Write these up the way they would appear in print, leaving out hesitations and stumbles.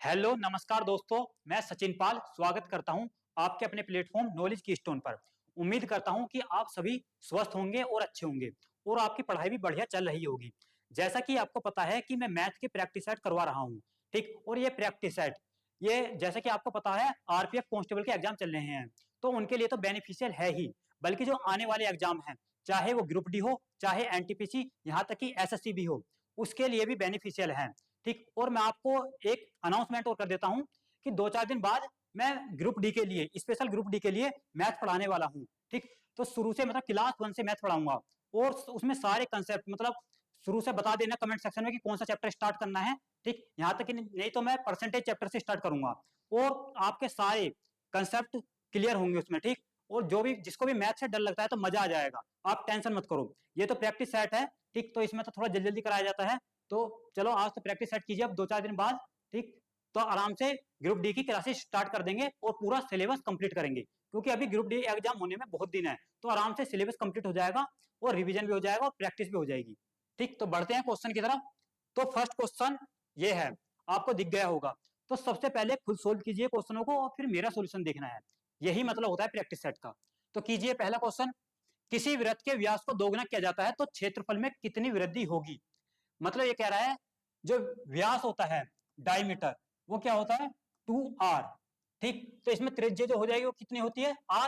Hello नमस्कार दोस्तों, मैं सचिन पाल स्वागत करता हूं आपके अपने प्लेटफॉर्म नॉलेज की स्टोन पर। उम्मीद करता हूं कि आप सभी स्वस्थ होंगे और अच्छे होंगे और आपकी पढ़ाई भी बढ़िया चल रही होगी। जैसा कि आपको पता है कि मैं मैथ की प्रैक्टिस सेट करवा रहा हूं, ठीक। और ये प्रैक्टिस सेट ये जैसा कि आपको पता है आरपीएफ कांस्टेबल के एग्जाम चल रहे हैं, तो उनके लिए तो बेनिफिशियल है ही, बल्कि जो आने वाले एग्जाम हैं, चाहे वो ग्रुप डी हो, चाहे एनटीपीसी, यहाँ तक कि एसएससी भी हो, उसके लिए भी बेनिफिशियल है, ठीक। और मैं आपको एक अनाउंसमेंट और कर देता हूं कि 2-4 दिन बाद मैं ग्रुप डी के लिए, स्पेशल ग्रुप डी के लिए मैथ पढ़ाने वाला हूं, ठीक। तो शुरू से मतलब क्लास 1 से मैथ पढ़ाऊंगा और उसमें सारे कंसेप्ट मतलब शुरू से बता देना कमेंट सेक्शन में कि कौन सा चैप्टर स्टार्ट करना है, ठीक। यहां तक कि नहीं तो मैं परसेंटेज चैप्टर से स्टार्ट करूंगा और आपके सारे कंसेप्ट क्लियर होंगे उसमें, ठीक। और जो भी जिसको भी मैथ से डर लगता है तो मजा आ जाएगा, आप टेंशन मत करो। ये तो प्रैक्टिस सेट है, ठीक। तो इसमें तो थोड़ा जल्दी जल्दी कराया जाता है, तो चलो आज तो प्रैक्टिस सेट कीजिए, अब 2-4 दिन बाद, ठीक। तो आराम से ग्रुप डी की क्लासेस स्टार्ट कर देंगे और पूरा सिलेबस कंप्लीट करेंगे, क्योंकि अभी ग्रुप डी एग्जाम होने में बहुत दिन है, तो आराम से सिलेबस कंप्लीट हो जाएगा और रिवीजन भी हो जाएगा और प्रैक्टिस भी हो जाएगी, ठीक। तो बढ़ते हैं क्वेश्चन की तरफ। तो फर्स्ट क्वेश्चन ये है, आपको दिख गया होगा। तो सबसे पहले खुद सोल्व कीजिए क्वेश्चनों को और फिर मेरा सोल्यूशन देखना है, यही मतलब होता है प्रैक्टिस सेट का। तो कीजिए पहला क्वेश्चन, किसी वृत्त के व्यास को दोगुना किया जाता है तो क्षेत्रफल में कितनी वृद्धि होगी। मतलब ये कह रहा है जो व्यास होता है डायमीटर, वो क्या होता है 2r, ठीक। तो इसमें त्रिज्या जो हो जाएगी वो कितनी होती है r,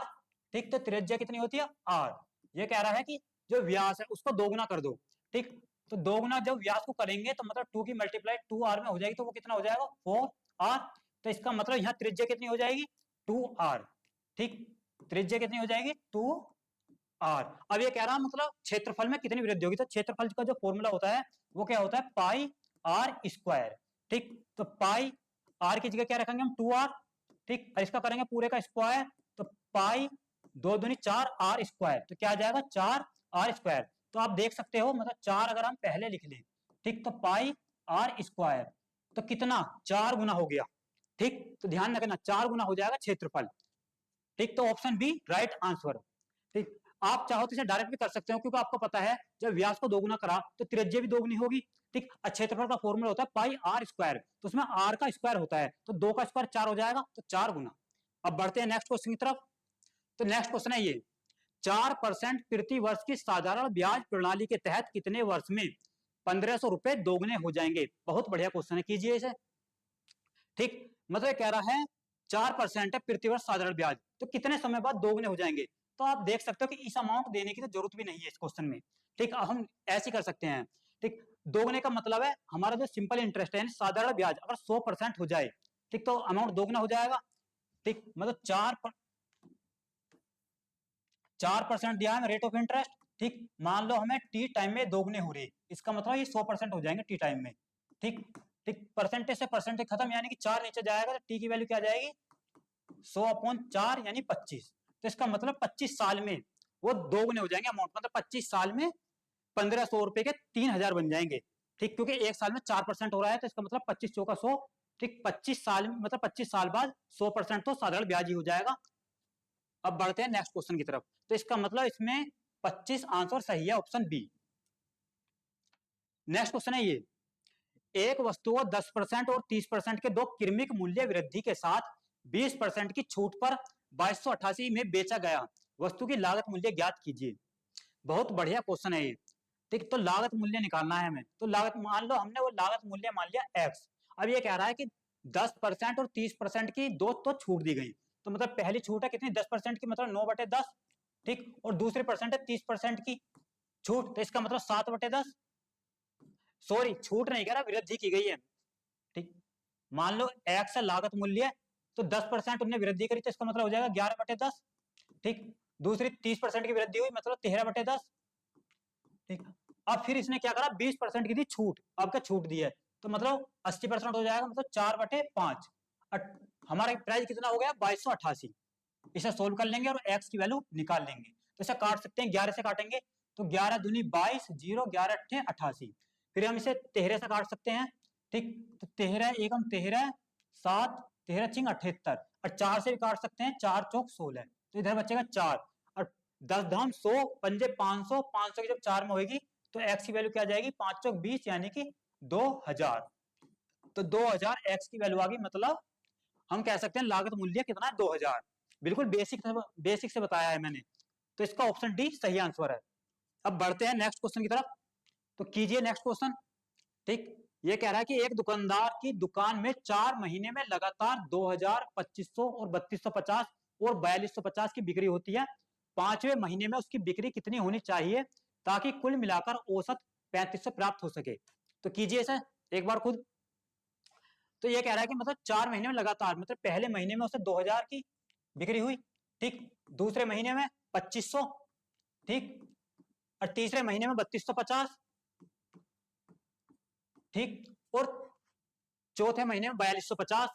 ठीक। तो त्रिज्या कितनी होती है r। ये कह रहा है कि जो व्यास है उसको दोगुना कर दो, ठीक। तो दोगुना जब व्यास को करेंगे तो मतलब 2 की मल्टीप्लाई 2r में हो जाएगी, तो वो कितना हो जाएगा 4r। तो इसका मतलब यहाँ त्रिज्या कितनी हो जाएगी 2r, ठीक। त्रिज्या कितनी हो जाएगी 2r। अब ये कह रहा है मतलब क्षेत्रफल में कितनी वृद्धि होगी, तो क्षेत्रफल का जो फॉर्मूला होता है वो क्या होता है पाई आर स्क्वायर, ठीक। तो पाई आर की जगह क्या रखेंगे हम 2r, ठीक। और इसका करेंगे पूरे का स्क्वायर, तो पाई 2 दूनी 4 आर स्क्वायर, तो क्या आ जाएगा 4r स्क्वायर। तो आप देख सकते हो मतलब 4 अगर हम पहले लिख लें, ठीक, तो पाई आर स्क्वायर तो कितना 4 गुना हो गया, ठीक। तो ध्यान रखना 4 गुना हो जाएगा क्षेत्रफल, ठीक। तो ऑप्शन बी राइट आंसर, ठीक। आप चाहो तो इसे डायरेक्ट भी कर सकते हो, क्योंकि आपको पता है जब व्यास को दोगुना करा तो त्रिज्या भी दोगुनी होगी, ठीक। क्षेत्रफल का फॉर्मूला होता है पाई आर स्क्वायर, तो उसमें आर का स्क्वायर होता है, तो 2 का स्क्वायर 4 हो जाएगा, तो 4 गुना। अब बढ़ते हैं नेक्स्ट क्वेश्चन की तरफ। तो नेक्स्ट क्वेश्चन है ये, 4% प्रति वर्ष की साधारण ब्याज प्रणाली के तहत कितने वर्ष में 1500 रुपए दोगुने हो जाएंगे। बहुत बढ़िया क्वेश्चन है, कीजिए इसे, ठीक। मतलब कह रहा है 4% है प्रति वर्ष साधारण ब्याज, तो कितने समय बाद दोगुने हो जाएंगे। तो आप देख सकते हो कि इस अमाउंट देने की तो जरूरत भी नहीं है इस क्वेश्चन में, ठीक। हम ऐसे कर सकते हैं, ठीक। दोगुने का मतलब है हमारा जो सिंपल इंटरेस्ट है साधारण ब्याज अगर 100% हो जाए, ठीक, तो अमाउंट दोगुना हो जाएगा, ठीक। मतलब 4% दिया है रेट ऑफ इंटरेस्ट, ठीक। मान लो हमें टी टाइम में दोगुने हो रही, इसका मतलब ये 100% हो जाएंगे टी टाइम में, ठीक। ठीक, परसेंटेज से परसेंटेज खत्म, यानी कि 4 नीचे जाएगा तो टी की वैल्यू क्या जाएगी 100/4 यानी 25। तो इसका मतलब 25 साल में वो दोगुने हो जाएंगे अमाउंट, मतलब 25 साल में 1500 रुपए के 3000 बन जाएंगे, ठीक। क्योंकि एक साल में 4% हो रहा है, तो इसका मतलब 25 चौका 100, ठीक। 25 साल में मतलब 25 साल बाद 100% तो साधारण ब्याज ही हो जाएगा। अब बढ़ते हैं नेक्स्ट क्वेश्चन की तरफ। तो इसका मतलब इसमें 25 आंसर सही है, ऑप्शन बी। नेक्स्ट क्वेश्चन है ये, एक वस्तु को 10% और 30% के दो क्रमिक मूल्य वृद्धि के साथ 20% की छूट पर 2288 में बेचा गया, वस्तु की लागत मूल्य ज्ञात कीजिए। बहुत बढ़िया क्वेश्चन है ये, ठीक। तो लागत मूल्य निकालना है हमें, तो लागत मान लो हमने वो लागत मूल्य मान लिया एक्स। अब ये कह रहा है कि 10% और 30% की दो तो छूट दी गई, तो मतलब पहली छूट है कितनी 10% की, मतलब 9/10, ठीक। और दूसरी परसेंट है 30% की छूट, तो इसका मतलब 7/10। सॉरी छूट नहीं कह रहा, वृद्धि की गई है, ठीक। मान लो एक्स लागत मूल्य, तो 10% उन्होंने वृद्धि करी, तो इसका मतलब हो जाएगा 11/10, ठीक। दूसरी 30% की वृद्धि हुई, मतलब 13/10, ठीक। अब फिर इसने क्या करा 20% की थी छूट, अब क्या छूट दी है, तो मतलब 80% हो जाएगा, मतलब 4/5। हमारा प्राइस कितना हो गया 2288। इसे सोल्व कर लेंगे और एक्स की वैल्यू निकाल लेंगे, तो इसे काट सकते हैं, 11 से काटेंगे, तो 11 दूनी 22, 0 11 अट्ठे 88। फिर हम इसे 13 से काट सकते हैं, ठीक। तो 13 एकम 13, 7 13 छिंग 78, और 4 से भी काट सकते हैं, 4 चौक 16, तो इधर बचेगा 4, और 10 धाम 100 पंजे 500, 500 की जब 4 में होगी तो एक्स की वैल्यू क्या जाएगी 5 चौक 20, यानी कि 2000। तो 2000 x की वैल्यू आ गई, मतलब हम कह सकते हैं लागत मूल्य कितना है 2000। बिल्कुल बेसिक से बताया है मैंने, तो इसका ऑप्शन डी सही आंसर है। अब बढ़ते हैं नेक्स्ट क्वेश्चन की तरफ, तो कीजिए नेक्स्ट क्वेश्चन। ठीक, ये कह रहा है कि एक दुकानदार की दुकान में 4 महीने में लगातार 2000, 2500 और 3250 और 4250 की बिक्री होती है। 5वें महीने में उसकी बिक्री कितनी होनी चाहिए ताकि कुल मिलाकर औसत 3500 प्राप्त हो सके। तो कीजिए इसे एक बार खुद। तो ये कह रहा है कि मतलब 4 महीने में लगातार, मतलब पहले महीने में उसे 2000 की बिक्री हुई, ठीक, दूसरे महीने में 2500, ठीक, और तीसरे महीने में 3250, ठीक, और चौथे महीने में 4250,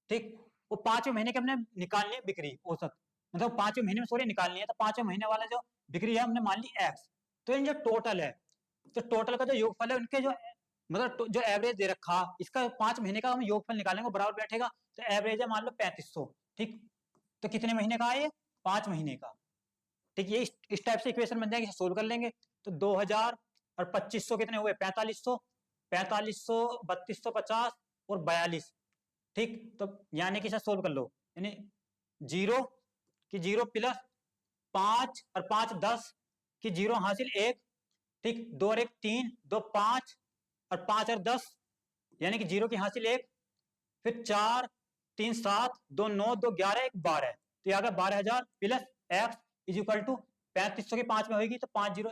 ठीक। वो 5वें महीने के हमने निकालनी है बिक्री औसत, मतलब 5वें महीने में सॉरी निकालनी है, तो 5वें महीने वाला जो बिक्री है हमने मान ली एक्स। तो इन जो टोटल है, तो टोटल का जो योगफल है उनके जो मतलब जो एवरेज दे रखा, इसका 5 महीने का हम योगफल निकालेंगे बराबर बैठेगा, तो एवरेज है मान लो 3500, ठीक। तो कितने महीने का है ये? 5 महीने का, ठीक। ये इस टाइप से इक्वेशन बन जाएगी, सोल्व कर लेंगे। तो 2000 और 2500 कितने हुए? 4500, 4500, 3250 और 42, ठीक। तो यानी कि इसे सोल्व कर लो, यानी जीरो की जीरो प्लस 5 और 5 10 की जीरो हासिल 1, ठीक, 2 और 1 3, 2 5 और 5 और 10 यानी कि जीरो की हासिल 1, फिर 4 3 7, 2 9, 2 11, 1 12, तो यहाँ 12000 plus X is equal to 3500 की 5 में होगी, तो 5 जीरो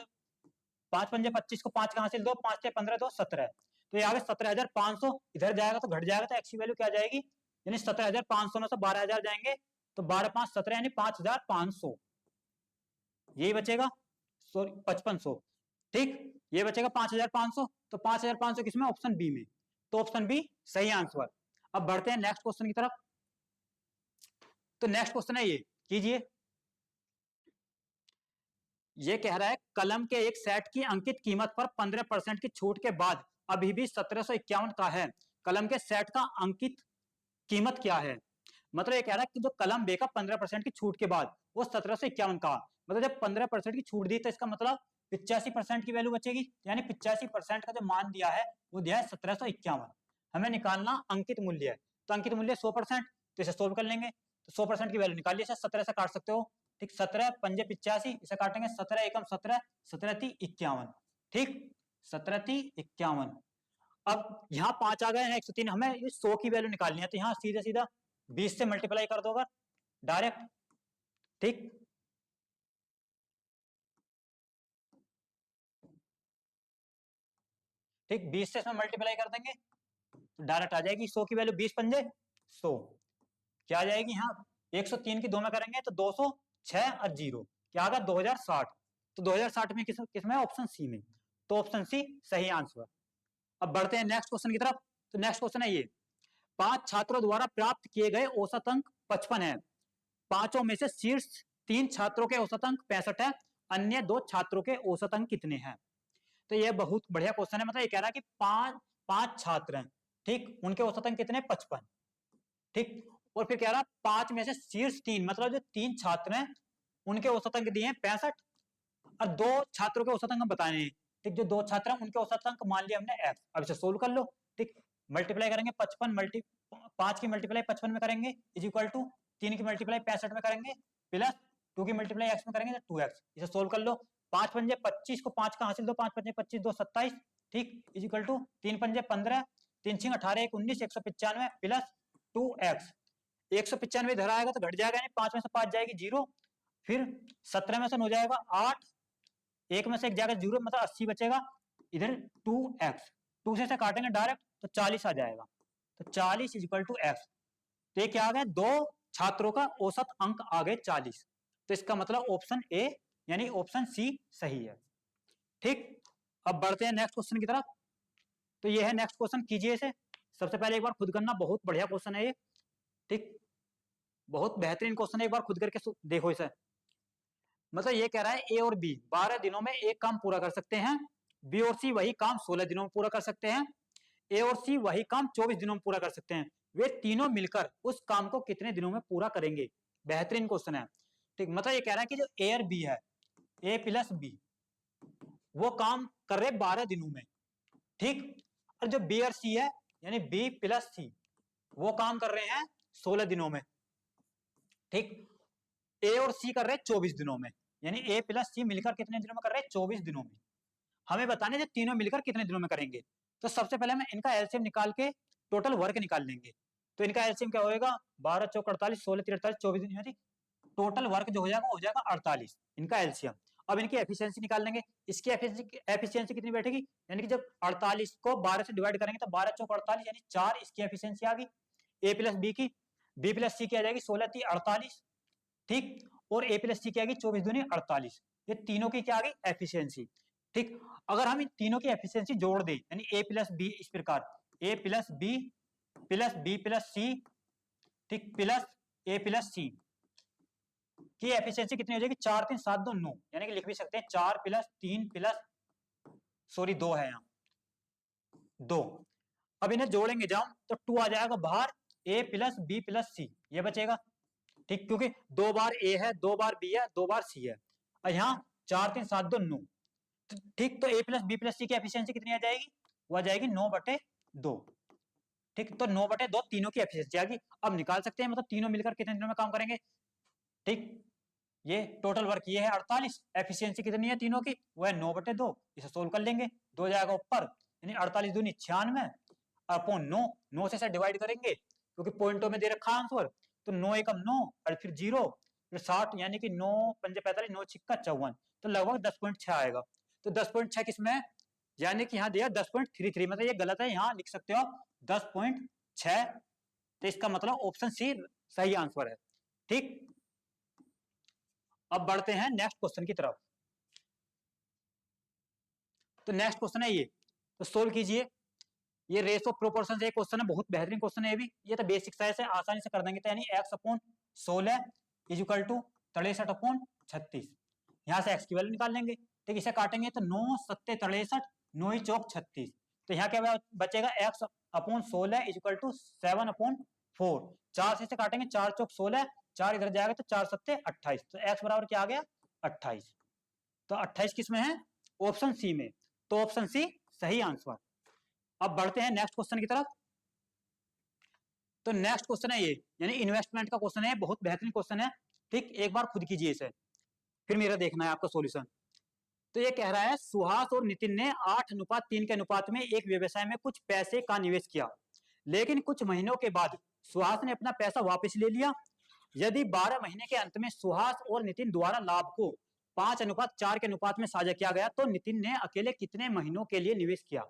5 पंजे 25 को 5 का हासिल 2, 5 से 15, 2 17, तो यहाँ 17500, इधर जाएगा तो घट जाएगा, तो एक्स की वैल्यू क्या जाएगी, यानी 17500 में से 12000 जाएंगे तो 12 5 17 यानी 5500, यही बचेगा, सॉरी 5500, ठीक, ये बचेगा 5500, तो 5500 किसमें? ऑप्शन बी में, तो ऑप्शन बी सही आंसर। अब बढ़ते हैं नेक्स्ट क्वेश्चन की तरफ, तो नेक्स्ट क्वेश्चन है ये, कीजिए। ये कह रहा है कलम के एक सेट की अंकित कीमत पर 15% की छूट के बाद अभी भी 1751 का है, कलम के सेट का अंकित कीमत क्या है? मतलब ये कह रहा है कि जो कलम बे का 15% की छूट के बाद वो 1751 का, मतलब जब 15% की छूट दी तो इसका मतलब 85% की वैल्यू बचेगी, यानी 85% का जो मान दिया है वो दिया है 1751। हमें निकालना अंकित मूल्य है, तो अंकित मूल्य 100%, तो इसे सोल्व कर लेंगे, तो 100% की वैल्यू निकालिए, 17 से काट सकते हो, ठीक, 17 पंजे 85, इसे काटेंगे 17 एकम 17, 17 ती 51, ठीक, 17 ती 51। अब यहाँ 5 आ गए हैं 103, हमें 100 की वैल्यू निकालनी है, तो यहाँ सीधा सीधा 20 से मल्टीप्लाई कर दोगा डायरेक्ट, ठीक, ठीक, 20 से इसमें मल्टीप्लाई कर देंगे तो डायरेक्ट आ जाएगी 100 की वैल्यू, 20 पंजे 100, क्या आ जाएगी यहाँ 103 की 2 में करेंगे तो 206 और जीरो क्या आ गया 2060, तो 2060 में किसमें? ऑप्शन सी में, तो ऑप्शन सी सही आंसर। अब बढ़ते हैं नेक्स्ट क्वेश्चन की तरफ, तो नेक्स्ट क्वेश्चन है ये, 5 छात्रों द्वारा प्राप्त किए गए औसत अंक 55 है, पांचों में से शीर्ष 3 छात्रों के औसत अंक 65 है, अन्य 2 छात्रों के औसत अंक कितने हैं? तो ये बहुत बढ़िया क्वेश्चन है, मतलब ये कह रहा है कि पांच छात्र हैं, ठीक, उनके औसत अंक कितने? 55, ठीक, और फिर कह रहा है 5 में से शीर्ष 3, मतलब जो 3 छात्र हैं उनके औसत अंक दिए हैं 65, और 2 छात्रों के औसत अंक बताने हैं, ठीक, जो 2 छात्र हैं उनके औसत अंक मान लिया हमने एक्स। अब इसे सोल्व कर लो, ठीक, मल्टीप्लाई करेंगे 55 5 की मल्टीप्लाई 55 में करेंगे इज इक्वल टू 3 की मल्टीप्लाई 65 में करेंगे प्लस 2 की मल्टीप्लाई एक्स में करेंगे तो 2x, इसे सोल्व कर लो, 5 पंजे 25 को 5 का हासिल दो, 5 पंजे 25, 2 27, ठीक, इज इक्वल टू 3 पंजे 15, 3 छिंग 18, 1 19, 195 प्लस 2x, 195 इधर आएगा तो घट जाएगा, यानी 5 में से 5 जाएगी जीरो, फिर 17 में से 9 जाएगा 8, एक में से एक जाएगा जीरो, मतलब 80 बचेगा, इधर 2x, 2 से काटेंगे डायरेक्ट तो 40 आ जाएगा, तो 40 इज इक्वल टू एक्स, तो ये क्या आ गया? 2 छात्रों का औसत अंक आ गए 40, तो इसका मतलब ऑप्शन ए यानी ऑप्शन सी सही है, ठीक। अब बढ़ते हैं नेक्स्ट क्वेश्चन की तरफ, तो ये है नेक्स्ट क्वेश्चन, कीजिए इसे। सबसे पहले एक बार खुद करना, बहुत बढ़िया क्वेश्चन है ये, ठीक, बहुत बेहतरीन क्वेश्चन है, एक बार खुद करके देखो इसे। मतलब ये कह रहा है ए और बी 12 दिनों में एक काम पूरा कर सकते हैं, बी और सी वही काम 16 दिनों में पूरा कर सकते हैं, ए और सी वही काम 24 दिनों में पूरा कर सकते हैं, वे तीनों मिलकर उस काम को कितने दिनों में पूरा करेंगे? बेहतरीन क्वेश्चन है, ठीक। मतलब ये कह रहा है कि जो ए और बी है, ए प्लस बी, वो काम कर रहे 12 दिनों में, ठीक। और जो बी और सी है यानी बी प्लस सी वो काम कर रहे हैं 16 दिनों में, ठीक। ए और सी कर रहे हैं 24 दिनों में, यानी ए प्लस सी मिलकर कितने दिनों में कर रहे हैं 24 दिनों में। हमें बताने जो तीनों मिलकर कितने दिनों में करेंगे। तो सबसे पहले हम इनका एलसीएम निकाल के टोटल वर्क निकाल लेंगे। तो इनका एलसीएम क्या होगा, 12 चौक 48, 16 3 48, 24 दिन, यानी टोटल वर्क जो हो जाएगा 48 इनका एलसीएम। अब इनकी एफिशिएंसी निकाल लेंगे। इसकी एफिशिएंसी कितनी बैठेगी, यानी कि जब 48 को 12 से डिवाइड करेंगे तो 12 चौक 48 यानी 4 इसकी एफिशिएंसी आ गई। ए प्लस बी की, बी प्लस सी की आ जाएगी 16 3 48, ठीक। और ए प्लस सी की आ गई 24 दूनी 48। ये तीनों की क्या आ गई एफिशिएंसी, ठीक। अगर हम इन तीनों की एफिशिएंसी जोड़ दें यानी ए प्लस बी इस प्रकार, ए प्लस बी प्लस सी, ठीक, प्लस ए प्लस सी की एफिशिएंसी कितनी हो जाएगी, 4 3 7 2 9, यानी कि लिख भी सकते हैं 4 प्लस 3 प्लस, सॉरी 2 है यहाँ 2। अब इन्हें जोड़ेंगे जब तो 2 आ जाएगा बाहर, ए प्लस बी प्लस सी ये बचेगा, ठीक, क्योंकि 2 बार ए है 2 बार बी है 2 बार सी है, और यहाँ 4 3 7 2 9, ठीक। तो ए प्लस बी प्लस सी की एफिशिएंसी कितनी आ जाएगी, वो आ जाएगी 9/2, ठीक। तो 9/2 तीनों की एफिशिएंसी आ गई। अब निकाल सकते हैं मतलब तीनों मिलकर कितने दिनों में काम करेंगे, ठीक। ये टोटल वर्क ये है 48, एफिशिएंसी कितनी है तीनों की, वो है 9/2। इसे सोल्व कर लेंगे, 2 जाएगा ऊपर, यानी 48 दूनी 96 अपॉन 9, 9 से डिवाइड करेंगे क्योंकि पॉइंटों में दे रखा आंसर। तो 9 एकम 9 और फिर 0, फिर 60, यानी कि 9 पंजे 45, 9 छिक्का 54, तो लगभग 10.6 आएगा। तो 10.6 किसमें है, यानी कि यहाँ दिया 10.33, मतलब ये गलत है, यहाँ लिख सकते हो 10.6। तो इसका मतलब ऑप्शन सी सही आंसर है, ठीक। अब बढ़ते हैं नेक्स्ट क्वेश्चन की तरफ। तो नेक्स्ट क्वेश्चन है ये, तो सोल्व कीजिए। ये रेस ऑफ प्रोपोर्शन से क्वेश्चन है, बहुत बेहतरीन क्वेश्चन है ये भी। ये तो बेसिक साइंस है, आसानी से कर देंगे। तो यानी x upon 16 is equal to 63 upon 36, यहाँ से x की वैल्यू निकाल लेंगे, ठीक। इसे काटेंगे तो 9 7 63, 9 ही चौक 36, तो यहाँ क्या बचेगा x upon 16 is equal to 7 upon 4, 4 से काटेंगे 4 चौक 16, 4 इधर जाएगा तो 4 7 28, तो x बराबर क्या आ गया 28। तो 28 किसमें है, ऑप्शन सी में। तो ऑप्शन सी सही आंसर। अब बढ़ते हैं नेक्स्ट क्वेश्चन की तरफ। तो नेक्स्ट क्वेश्चन है ये, यानी इन्वेस्टमेंट का क्वेश्चन है, बहुत बेहतरीन क्वेश्चन है, ठीक। एक बार खुद कीजिए इसे, फिर मेरा देखना है आपका सॉल्यूशन। तो ये कह रहा है सुहास और नितिन ने 8:3 के अनुपात में एक व्यवसाय में कुछ पैसे का निवेश किया, लेकिन कुछ महीनों के बाद सुहास ने अपना पैसा वापस ले लिया। यदि 12 महीने के अंत में सुहास और नितिन द्वारा लाभ को 5:4 के अनुपात में साझा किया गया तो नितिन ने अकेले कितने महीनों के लिए निवेश किया।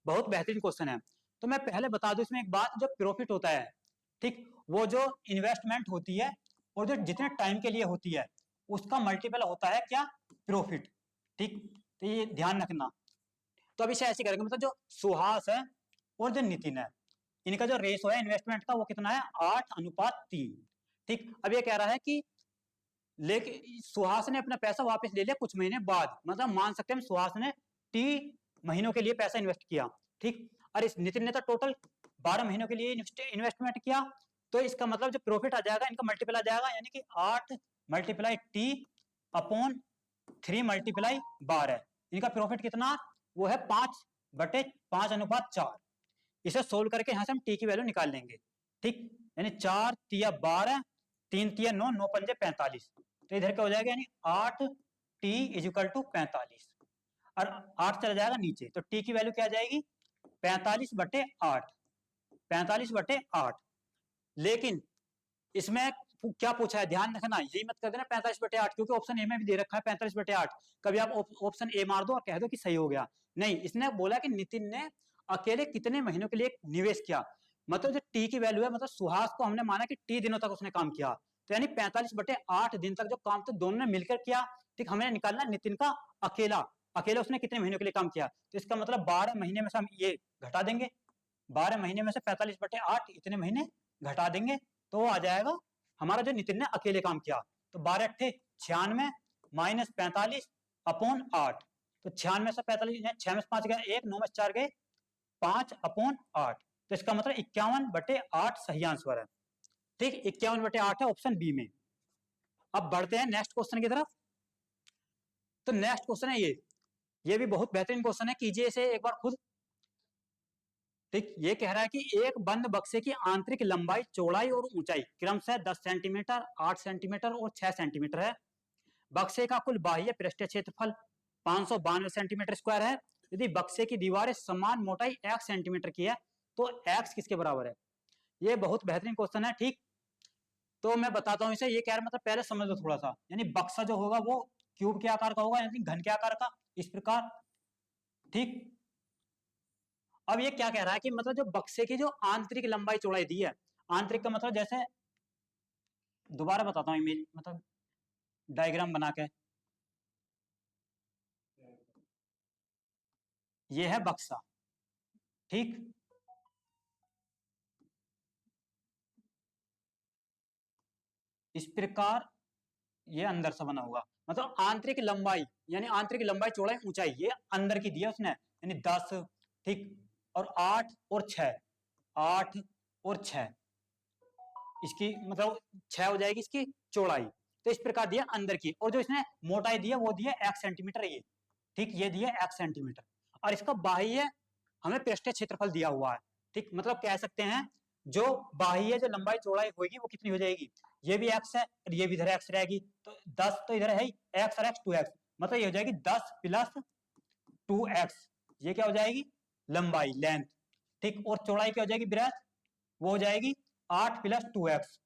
बहुत बेहतरीन क्वेश्चन है। तो मैं पहले बता दूं इसमें एक बात, जो प्रॉफिट होता है, ठीक, वो जो इन्वेस्टमेंट होती है और जो जितने टाइम के लिए होती है उसका मल्टीपल होता है क्या, प्रॉफिट, ठीक। तो ये ध्यान रखना। तो अब इसे ऐसे करेंगे, मतलब जो सुहास है और जो नितिन है इनका जो रेशो है इन्वेस्टमेंट का वो कितना है 8:3, ठीक। अब ये कह रहा है कि लेकिन सुहास ने अपना पैसा वापस ले लिया कुछ महीने बाद, मतलब मान सकते हैं सुहास ने टी महीनों के लिए पैसा इन्वेस्ट किया, ठीक। और इस नितिन ने तो टोटल 12 महीनों के लिए इन्वेस्टमेंट किया। तो इसका मतलब जो प्रॉफिट आ जाएगा इनका मल्टीपल आ जाएगा, यानी कि 8 मल्टीप्लाई टी अपॉन 3 मल्टीप्लाई 12, इनका प्रॉफिट कितना, वो है 5/5:4। इसे सोल्व करके यहां से हम टी की वैल्यू निकाल लेंगे, ठीक। यानी 4 तिया 12, 3 तिया 9, 9 पंजे 45, तो इधर क्या हो जाएगा, यानी 8t इज इक्वल टू 45, और 8 चला जाएगा नीचे, तो टी की वैल्यू क्या आ जाएगी 45/8, 45/8। लेकिन इसमें क्या पूछा है, ध्यान रखना, यही मत कर देना 45/8, क्योंकि ऑप्शन ए में भी दे रखा है 45/8। कभी आप ऑप्शन ए मार दो और कह दो कि सही हो गया, नहीं, इसने बोला कि नितिन ने अकेले कितने महीनों के लिए निवेश किया, मतलब जो टी की वैल्यू है, मतलब सुहास को हमने माना कि टी दिनों तक उसने काम किया, तो यानी 45/8 दिन तक जो काम तो दोनों ने मिलकर किया, ठीक। हमें निकालना नितिन का अकेला, अकेले उसने कितने महीनों के लिए काम किया, तो इसका मतलब 12 महीने में से हम ये घटा देंगे, 12 महीने में से 45/8 इतने महीने घटा देंगे, तो वो आ जाएगा हमारा जो नितिन ने अकेले काम किया। तो 12 अट्ठे 96 माइनस 45 अपॉन 8, तो 96 से 45, 6 में 5 गए 1, 9 में 4 गए 5 अपॉन 8, तो इसका मतलब 51/8 सही आंसर है, ठीक। 51/8 है ऑप्शन बी में। अब बढ़ते हैं नेक्स्ट क्वेश्चन की तरफ। तो नेक्स्ट क्वेश्चन है ये भी बहुत बेहतरीन क्वेश्चन है, कीजिए इसे एक बार खुद। ठीक, ये कह रहा है कि एक बंद बक्से की आंतरिक लंबाई, चौड़ाई और ऊंचाई क्रमशः 10 सेंटीमीटर, 8 सेंटीमीटर और 6 सेंटीमीटर है। बक्से का कुल बाह्य पृष्ठीय क्षेत्रफल 592 सेंटीमीटर स्क्वायर है। यदि बक्से की दीवारें समान मोटाई x सेंटीमीटर की है तो x किसके बराबर है? ये बहुत बेहतरीन क्वेश्चन है। ठीक, तो मैं बताता हूँ इसे। ये कह रहा है, मतलब पहले समझ लो थोड़ा सा। यानी बक्सा जो होगा वो क्यूब के आकार का होगा, यानी घन के आकार का, इस प्रकार। ठीक, अब ये क्या कह रहा है कि मतलब जो बक्से की जो आंतरिक लंबाई चौड़ाई दी है, आंतरिक का मतलब जैसे, दोबारा बताता हूँ इमेज, मतलब डायग्राम बना के, ये है बक्सा। ठीक, इस प्रकार ये अंदर से बना होगा। मतलब आंतरिक लंबाई, यानी आंतरिक लंबाई चौड़ाई ऊंचाई ये अंदर की दी है उसने, यानी 10। ठीक, और 8 और 6, 8 और 6, इसकी मतलब 6 हो जाएगी इसकी चौड़ाई। तो इस प्रकार दिया अंदर की, और जो इसने मोटाई दी है वो दी है 1 सेंटीमीटर ये। ठीक, ये दिया 1 सेंटीमीटर। और इसका बाह्य हमें पृष्ठीय क्षेत्रफल दिया हुआ है। ठीक, मतलब कह सकते हैं जो बाह्य जो लंबाई चौड़ाई होगी वो कितनी हो जाएगी, ये भी x है और ये भी इधर x रहेगी, तो 10 तो इधर है ही, x और x 2x, मतलब ये हो जाएगी 10 प्लस 2x। ये क्या हो जाएगी, लंबाई, लेंथ। ठीक, और चौड़ाई क्या हो जाएगी, ब्रेथ, वो हो जाएगी 8 प्लस 2x।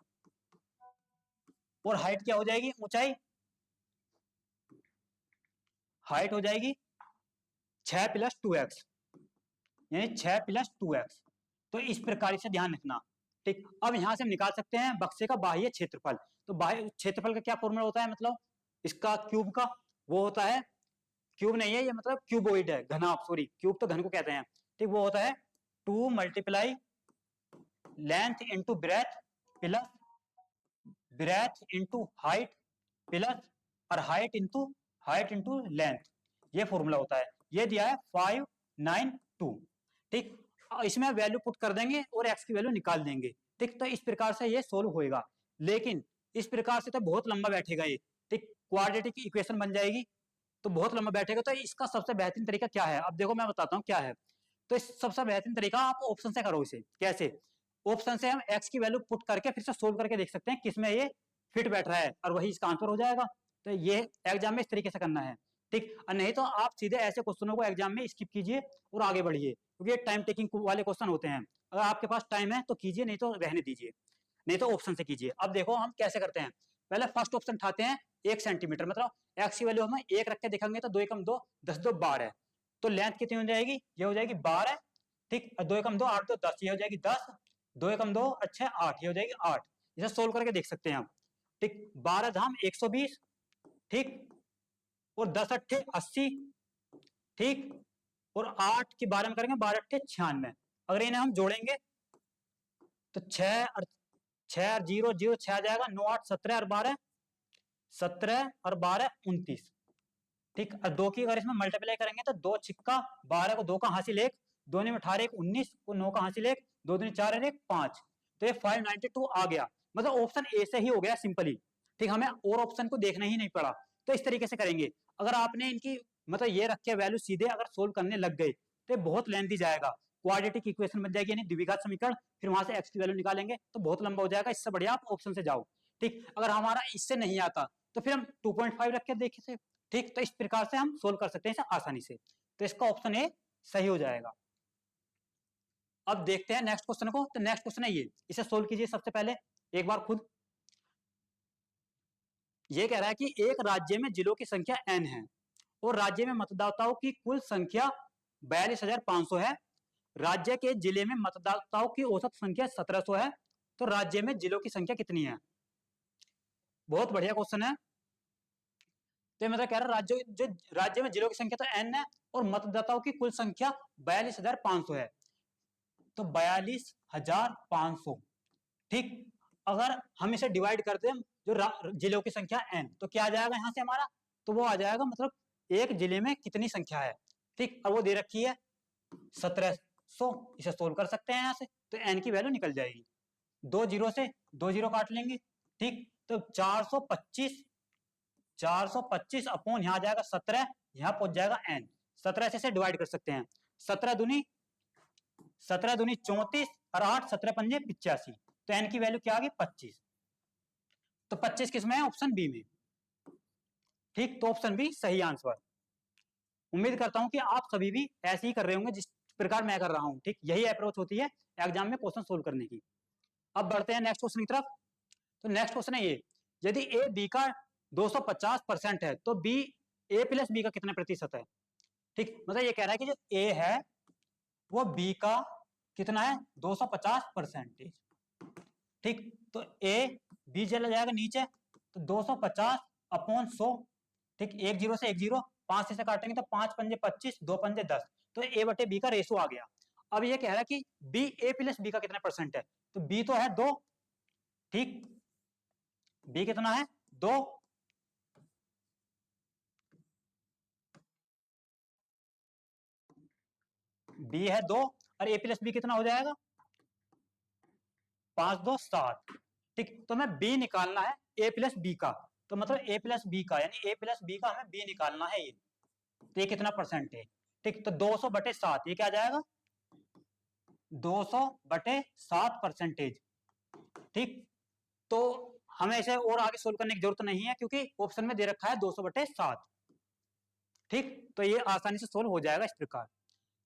और हाइट क्या हो जाएगी, ऊंचाई, हाइट हो जाएगी 6 प्लस 2x, यानी 6 प्लस 2x। तो इस प्रकार से ध्यान रखना। ठीक, अब यहां से हम निकाल सकते हैं बक्से का बाह्य क्षेत्रफल। तो बाह्य क्षेत्रफल का क्या फॉर्मूला होता है, मतलब इसका क्यूब का, वो होता है, क्यूब नहीं है ये, मतलब क्यूबोइड है, घनाभ, सॉरी, क्यूब तो घन को कहते हैं। ठीक, वो होता है 2 multiply length into breadth plus breadth into height plus और हाइट इंटू लेंथ, ये फॉर्मूला होता है। ये दिया है 592। ठीक, इसमें वैल्यू पुट कर देंगे और एक्स की वैल्यू निकाल देंगे। ठीक, तो इस प्रकार से ये सोल्व होएगा। लेकिन इस प्रकार से तो बहुत लंबा बैठेगा ये। ठीक, क्वाड्रेटिक इक्वेशन बन जाएगी तो बहुत लंबा बैठेगा। तो इसका सबसे बेहतरीन तरीका क्या है, अब देखो मैं बताता हूँ क्या है। तो इस सबसे बेहतरीन तरीका, आप ऑप्शन से करो इसे। कैसे, ऑप्शन से हम एक्स की वैल्यू पुट करके फिर से सोल्व करके देख सकते हैं किसमें ये फिट बैठ रहा है, और वही इसका आंसर हो जाएगा। तो ये एग्जाम में इस तरीके से करना है। ठीक, और नहीं तो आप सीधे ऐसे क्वेश्चनों को एग्जाम में स्किप कीजिए और आगे बढ़िए, क्योंकि ये टाइम टेकिंग वाले क्वेश्चन होते हैं। अगर आपके पास टाइम है तो कीजिए, नहीं तो रहने दीजिए, नहीं तो ऑप्शन से कीजिए। अब देखो हम कैसे करते हैं। पहले फर्स्ट ऑप्शन उठाते हैं, 1 सेंटीमीटर, मतलब एक्स की वैल्यू हम 1 रख के देखेंगे तो 2 एकम 2, 10 2 12। तो लेंथ कितनी हो जाएगी, ये हो जाएगी 12। ठीक, 2 एकम 2 8 2 10, ये हो जाएगी 10, 2 एकम 2 अच्छा 8, ये हो जाएगी 8। इसे सोल्व करके देख सकते हैं आप। ठीक, 12 धाम 120। ठीक, और 10 अट्ठे 80। ठीक, और 8 के बारे में करेंगे, 12 अट्ठे 96। अगर इन्हें हम जोड़ेंगे तो 6 और 6 और 0 0 6 आ जाएगा, 9 8 17 और 12 17 और 12 29। ठीक, और 2 की अगर इसमें मल्टीप्लाई करेंगे तो 2 छिक्का 12 को 2 का हासिल 1, 2 में 18 1 19 को 9 का हासिल 1, 2 दूनी 4 और 1 5। तो ये 592 आ गया। मतलब ऑप्शन ए से ही हो गया सिंपली। ठीक, हमें और ऑप्शन को देखना ही नहीं पड़ा। तो इस तरीके से करेंगे। अगर आपने इनकी मतलब ये रख के वैल्यू सीधे अगर सोल्व करने लग गए तो ये बहुत लेंथी जाएगा। क्वाड्रेटिक इक्वेशन बन जाएगी, यानी द्विघात समीकरण, फिर वहां से एक्स की वैल्यू निकालेंगे तो बहुत लंबा हो जाएगा। इससे बढ़िया आप ऑप्शन से जाओ। ठीक, अगर हमारा इससे नहीं आता तो फिर हम 2.5 रख के देखे थे। ठीक, तो इस प्रकार से हम सोल्व कर सकते हैं इसे आसानी से। तो इसका ऑप्शन ए सही हो जाएगा। अब देखते हैं नेक्स्ट क्वेश्चन को। तो नेक्स्ट क्वेश्चन है ये, इसे सोल्व कीजिए सबसे पहले एक बार खुद। ये कह रहा है कि एक राज्य में जिलों की संख्या n है और राज्य में मतदाताओं की कुल संख्या 42,500 है। राज्य के जिले में मतदाताओं की औसत संख्या 1700 है। तो राज्य में जिलों की संख्या कितनी है? बहुत बढ़िया क्वेश्चन है। तो मतलब कह रहा है राज्य में जिलों की संख्या तो n है और मतदाताओं की कुल संख्या 42,500 है। तो 42,500। ठीक, अगर हम इसे डिवाइड करते हैं जो जिलों की संख्या n, तो क्या आ जाएगा यहां से हमारा, तो वो आ जाएगा मतलब एक जिले में कितनी संख्या है। ठीक, और वो दे रखी है 1700। इसे सोल्व कर सकते हैं यहां से, तो n की वैल्यू निकल जाएगी। 2 जीरो से 2 जीरो काट लेंगे। ठीक, तो 425, 425 अपॉन यहां आ जाएगा 17, यहां पहुंच जाएगा n। 17 से डिवाइड कर सकते हैं, 17 दूनी 17 दूनी 34 और 8 17 पंजे 85, तो n की वैल्यू क्या आ गई 25। तो 25 किसमें है? ऑप्शन बी में। ठीक, तो ऑप्शन बी सही आंसर। उम्मीद करता हूं कि आप सभी भी ऐसे ही कर रहे होंगे जिस प्रकार मैं कर रहा हूं। ठीक, यही अप्रोच होती है एग्जाम में क्वेश्चन सोल्व करने की। अब बढ़ते हैं नेक्स्ट क्वेश्चन की तरफ। तो नेक्स्ट क्वेश्चन है ये, यदि ए बी का 250% है तो बी ए प्लस बी का कितने प्रतिशत है? ठीक, मतलब ये कह रहा है कि जो ए है वो बी का कितना है? 250%। ठीक, तो ए बी चला जाएगा नीचे, तो 250 अपॉन 100। ठीक, एक जीरो से एक जीरो, 5 से काटेंगे तो 5 पंजे 25, 2 पंजे 10, तो ए बटे बी का रेशो आ गया। अब ये कह रहा है कि बी ए प्लस बी का कितना परसेंट है? तो बी तो है 2। ठीक, बी कितना है? 2। बी है 2 और ए प्लस बी कितना हो जाएगा? 5 2 7। ठीक, तो हमें बी निकालना है ए प्लस बी का, तो मतलब ए प्लस बी का यानी ए प्लस बी का हमें बी निकालना है ये। तो ये कितना परसेंट है? ठीक, तो 200 बटे 7, ये क्या आ जाएगा? 200 बटे 7%। ठीक, तो हमें इसे और आगे सोल्व करने की जरूरत नहीं है क्योंकि ऑप्शन में दे रखा है 200 बटे 7। ठीक, तो ये आसानी से सोल्व हो जाएगा इस प्रकार।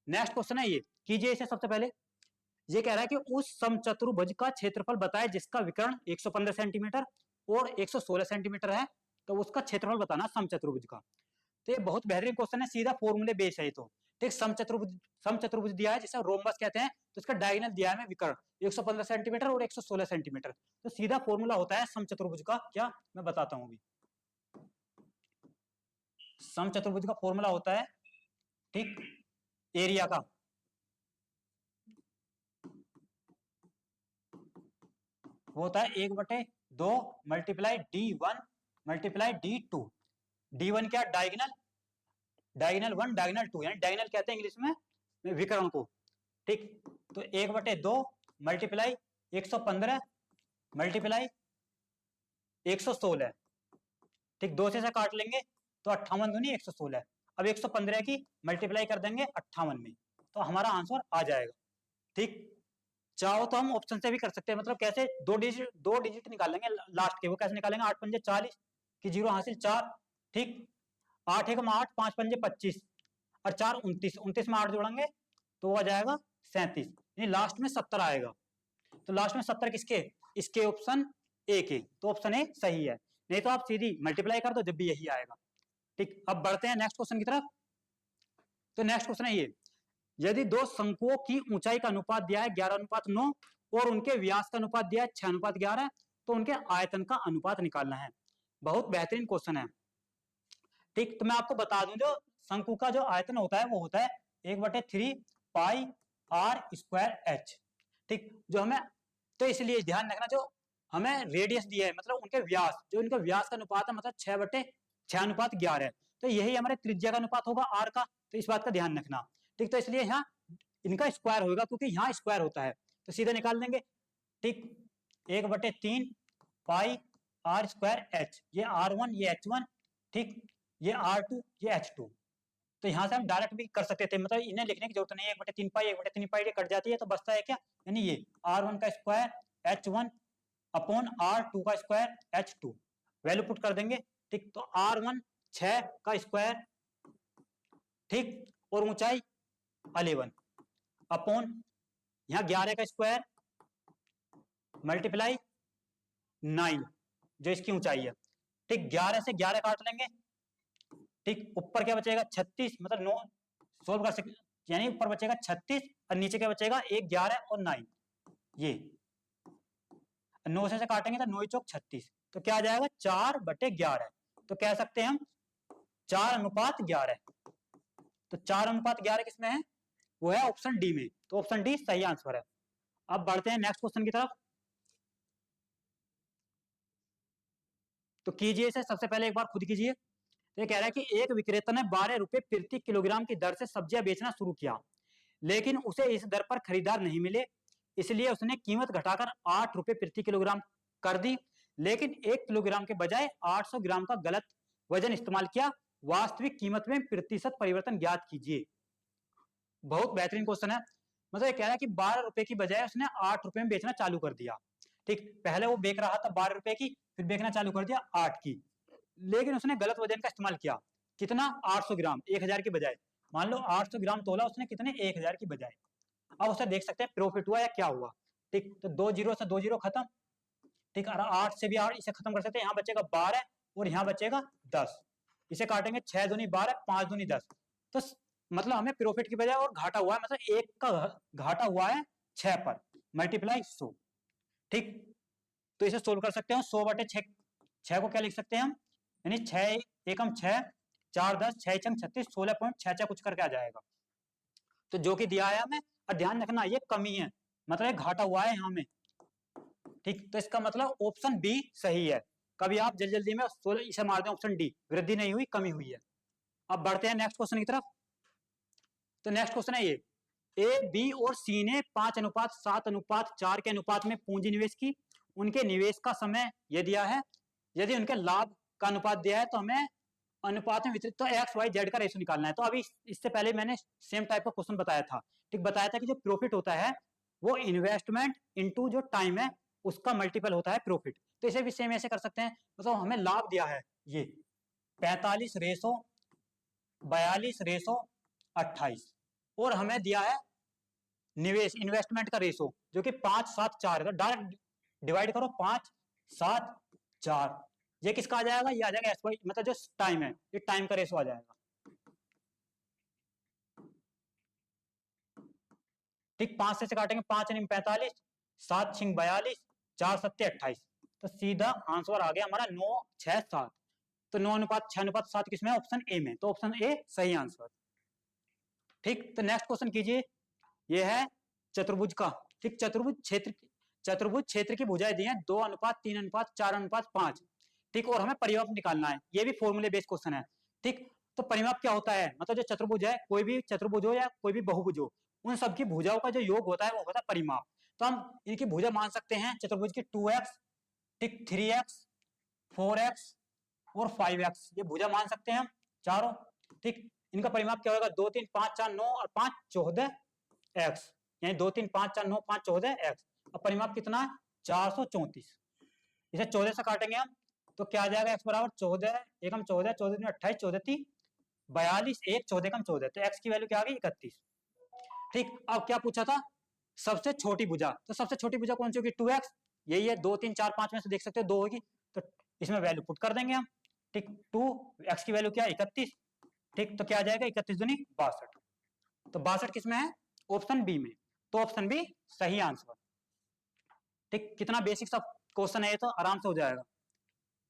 नेक्स्ट क्वेश्चन है ये, कीजिए इसे। सबसे पहले ये कह रहा है कि उस समचतुर्भुज का क्षेत्रफल बताए जिसका विकर्ण 115 सेंटीमीटर और 116 सेंटीमीटर है, तो उसका क्षेत्रफल बताना समचतुर्भुज का। तो ये बहुत बेहतरीन क्वेश्चन है, सीधा फॉर्मूले बेस है ये तो। ठीक, समचतुर्भुज दिया है जिसे रोम्बस कहते हैं, तो इसका डायगोनल दिया है हमें विकर्ण 115 सेंटीमीटर और 116 सेंटीमीटर। तो सीधा फॉर्मूला होता है समचतुर्भुज का, क्या मैं बताता हूं अभी। समचतुर्भुज का फॉर्मूला होता है, ठीक, एरिया का वो होता है 1/2 multiply D1 multiply D2। D1 क्या? डायगोनल, डायगोनल 1 डायगोनल 2, यानी डायगोनल कहते हैं इंग्लिश में विकर्ण को। ठीक, तो 1/2 मल्टीप्लाई 115 मल्टीप्लाई 116। ठीक, 2 से काट लेंगे तो 58 दूनी 116। अब 115 की मल्टीप्लाई कर देंगे 58 में, तो हमारा आंसर आ जाएगा। ठीक, चाहो तो हम ऑप्शन से भी कर सकते हैं, मतलब कैसे? दो डिजिट निकाल लेंगे लास्ट के, वो कैसे निकालेंगे? 8 पंजे 40 की जीरो हासिल 4। ठीक, 8 एकम 8, 5 पंजे 25 और 4 29, 29 में 8 जोड़ेंगे तो वो आ जाएगा 37, यानी लास्ट में 70 आएगा। तो लास्ट में 70 किसके? इसके, ऑप्शन ए के। तो ऑप्शन ए सही है, नहीं तो आप सीधी मल्टीप्लाई कर दो, जब भी यही आएगा। ठीक, अब बढ़ते हैं नेक्स्ट क्वेश्चन की तरफ। तो नेक्स्ट क्वेश्चन है ये, यदि दो शंकुओं की ऊंचाई का अनुपात दिया है 11:9 और उनके व्यास का अनुपात दिया है 6:11, तो उनके आयतन का अनुपात निकालना है। बहुत बेहतरीन क्वेश्चन है। ठीक, तो मैं आपको बता दूं, जो शंकु का जो आयतन होता है वो होता है 1/3 पाई आर स्क्वायर एच। ठीक, जो हमें, तो इसलिए ध्यान रखना, जो हमें रेडियस दिया है मतलब उनके व्यास, जो उनके व्यास का अनुपात है मतलब 6/6:11 है, तो यही हमारे त्रिज्या का अनुपात होगा आर का। तो इस बात का ध्यान रखना। ठीक, तो इसलिए यहाँ इनका स्क्वायर होगा क्योंकि यहाँ स्क्वायर होता है, तो सीधे निकाल देंगे। ठीक, 1/3 पाई आर स्क्वायर एच, ये R1 ये H1। ठीक, ये R2 ये H2। तो यहां से हम डायरेक्ट भी कर सकते थे, मतलब इन्हें लिखने की जरूरत नहीं है। 1/3 पाई 1/3 पाई ये कट जाती है, तो बचता है क्या? यानी ये R1 का स्क्वायर H1 अपॉन R2 का स्क्वायर H2, वैल्यू पुट कर देंगे। ठीक, तो R1 6 का स्क्वायर, ठीक, और ऊंचाई 11 अपॉन यहाँ 11 का स्क्वायर मल्टीप्लाई 9 जो इसकी ऊंचाई है। ठीक, 11 से 11 काट लेंगे। ठीक, ऊपर क्या बचेगा? 36, मतलब 9 सोल्व कर सकते, यानी ऊपर बचेगा 36 और नीचे क्या बचेगा? 1 11 और 9, ये 9 से काटेंगे तो 9 चौक 36, तो क्या आ जाएगा? 4/11। तो कह सकते हैं हम 4:11। तो 4:11 किसमें है? वो है ऑप्शन डी में, तो ऑप्शन डी सही आंसर है। अब बढ़ते हैं नेक्स्ट क्वेश्चन की तरफ। तो कीजिए इसे, सबसे पहले एक बार खुद कीजिए। तो ये कह रहा है कि एक विक्रेता ने 12 रुपए प्रति किलोग्राम की दर से सब्जियां बेचना शुरू किया, लेकिन उसे इस दर पर खरीदार नहीं मिले, इसलिए उसने कीमत घटाकर 8 रुपए प्रति किलोग्राम कर दी, लेकिन 1 किलोग्राम के बजाय 800 ग्राम का गलत वजन इस्तेमाल किया। वास्तविक कीमत में प्रतिशत परिवर्तन ज्ञात कीजिए। बहुत बेहतरीन क्वेश्चन है। मतलब ये कह रहा है कि 12 रुपए की बजाय उसने 8 रुपए में बेचना चालू कर दिया। ठीक, पहले वो बेच रहा था 12 रुपए की, फिर बेचना चालू कर दिया 8 की, लेकिन उसने गलत वजन का इस्तेमाल किया। कितना? 800 ग्राम, 1000 की बजाय। मान लो 800 ग्राम तोला उसने, कितने? 1000 की बजाय। अब उसे देख सकते हैं प्रॉफिट हुआ या क्या हुआ। ठीक, तो 2 जीरो से 2 जीरो खत्म। ठीक, और 8 से भी 8 इसे खत्म कर सकते हैं। यहाँ बचेगा 12 और यहाँ बचेगा 10। इसे काटेंगे, 6 दूनी 12, 5 दूनी 10। तो मतलब हमें प्रॉफिट की बजाय और घाटा हुआ है, मतलब एक का घाटा हुआ है 6 पर, मल्टीप्लाई 100। ठीक, तो इसे सोल्व कर सकते हैं। 100/6, 6 को क्या लिख सकते हैं हम? यानी 6 एकम 6, 4 10, 6 छंग 36, 16.66 कुछ करके आ जाएगा। तो जो कि दिया है हमें, और ध्यान रखना ये कमी है, मतलब घाटा हुआ है यहाँ में। ठीक, तो इसका मतलब ऑप्शन बी सही है। कभी आप जल्दी जल्दी में 16 इसे मार दें, ऑप्शन डी, वृद्धि नहीं हुई कमी हुई है। अब बढ़ते हैं नेक्स्ट क्वेश्चन की तरफ। तो नेक्स्ट क्वेश्चन है ये, ए बी और सी ने 5:7:4 के अनुपात में पूंजी निवेश की। उनके निवेश का समय ये दिया है। यदि उनके लाभ का अनुपात दिया है तो हमें अनुपात में वितरित, तो एक्स वाई जेड का रेशो निकालना है। तो अभी इससे पहले मैंने सेम टाइप का क्वेश्चन बताया था। ठीक, बताया था कि जो प्रॉफिट होता है वो इन्वेस्टमेंट इनटू जो टाइम है उसका मल्टीपल होता है प्रॉफिट। तो इसे भी सेम ऐसे कर सकते हैं। मतलब हमें लाभ दिया है ये 45:42:28, और हमें दिया है निवेश इन्वेस्टमेंट का रेशो जो कि 5:7:4 है। तो डायरेक्ट डिवाइड करो, 5:7:4, ये किसका आ जाएगा? ये आ जाएगा एस वाई, मतलब जो टाइम है, ये टाइम का रेशो आ जाएगा। ठीक, 5 से काटेंगे, 5 यानी 45, 7 छिंग 42, 4 सत्ते 28। तो सीधा आंसर आ गया हमारा 9:6:7। तो 9:6:7 किसमें? ऑप्शन ए में। तो ऑप्शन ए सही आंसर। ठीक, तो नेक्स्ट क्वेश्चन कीजिए। ये है चतुर्भुज का। ठीक, चतुर्भुज क्षेत्र की भुजाएं दी हैं 2:3:4:5। ठीक, और हमें परिमाप निकालना है। ये भी फॉर्मूले बेस्ड क्वेश्चन है। ठीक, तो परिमाप क्या होता है? मतलब जो चतुर्भुज है, कोई भी चतुर्भुज हो या कोई भी बहुभुज हो, उन सबकी भुजाओं का जो योग होता है वो होता है परिमाप। तो हम इनकी भुजा मान सकते हैं चतुर्भुज की 2x, ठीक, 3x, 4x और 5x, ये भुजा मान सकते हैं हम चारों। ठीक, इनका परिमाप क्या होगा? 2 3 5 4 9 और 5 14 एक्स, यानी 2 3 5 4 9 5 14 एक्स। अब परिमाप कितना है? 434। इसे 14 से काटेंगे हम तो क्या आ जाएगा? एक्स बराबर 14 एकम 14, 14 दूनी 28, 14 3 42, 1 14 एकम 14। तो एक्स की वैल्यू क्या आ गई? 31। ठीक, अब क्या पूछा था? सबसे छोटी भुजा। तो सबसे छोटी भुजा कौन सी होगी? 2x, यही है। 2 3 4 5 में से देख सकते हो 2 होगी, तो इसमें वैल्यू पुट कर देंगे हम। ठीक, 2 एक्स की वैल्यू क्या है? 31। ठीक, तो क्या आ जाएगा? 31 दूनी 62। तो 62 किसमें है? ऑप्शन बी में। तो ऑप्शन बी सही आंसर। ठीक, कितना बेसिक सा क्वेश्चन है ये, तो आराम से हो जाएगा।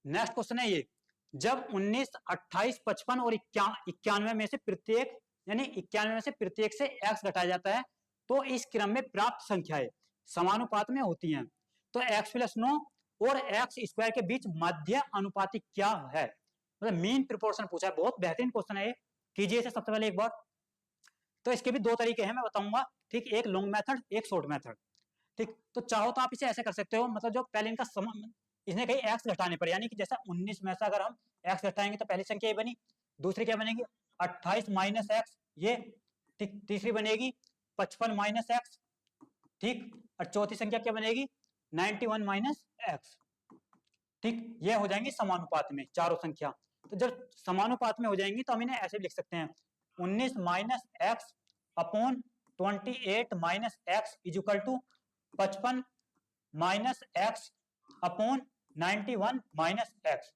नेक्स्ट क्वेश्चन है ये, जब 19 28 55 और 91 में से प्रत्येक, यानी 91 में से प्रत्येक से x घटाया जाता है तो इस क्रम में प्राप्त संख्याएं समानुपात में होती हैं। तो x + 9 और x² के बीच मध्य अनुपाती क्या है? मतलब मीन प्रोपोर्शन पूछा है। बहुत बेहतरीन क्वेश्चन है ये, कीजिए इसे सबसे पहले एक बार। तो इसके भी दो तरीके हैं, मैं बताऊंगा। ठीक, एक लॉन्ग मेथड, एक शॉर्ट मेथड। ठीक, तो चाहो तो आप इसे ऐसे कर सकते हो, मतलब जो पहले इनका इसने कहीं एक्स घटाने पर, यानी कि जैसा 19 में से अगर हम एक्स घटाएंगे तो पहली संख्या ये बनी, दूसरी क्या बनेगी? 28 माइनस एक्स, ये। ठीक, तीसरी बनेगी 55 माइनस एक्स। ठीक, और चौथी संख्या क्या बनेगी? 91 माइनस एक्स। ठीक, ये हो जाएंगी समानुपात में चारों संख्या। तो जब समानुपात में हो जाएंगी तो हम इन्हें ऐसे भी लिख सकते हैं, 19 minus X upon 28 minus X is equal to 55 minus X upon 91 minus X.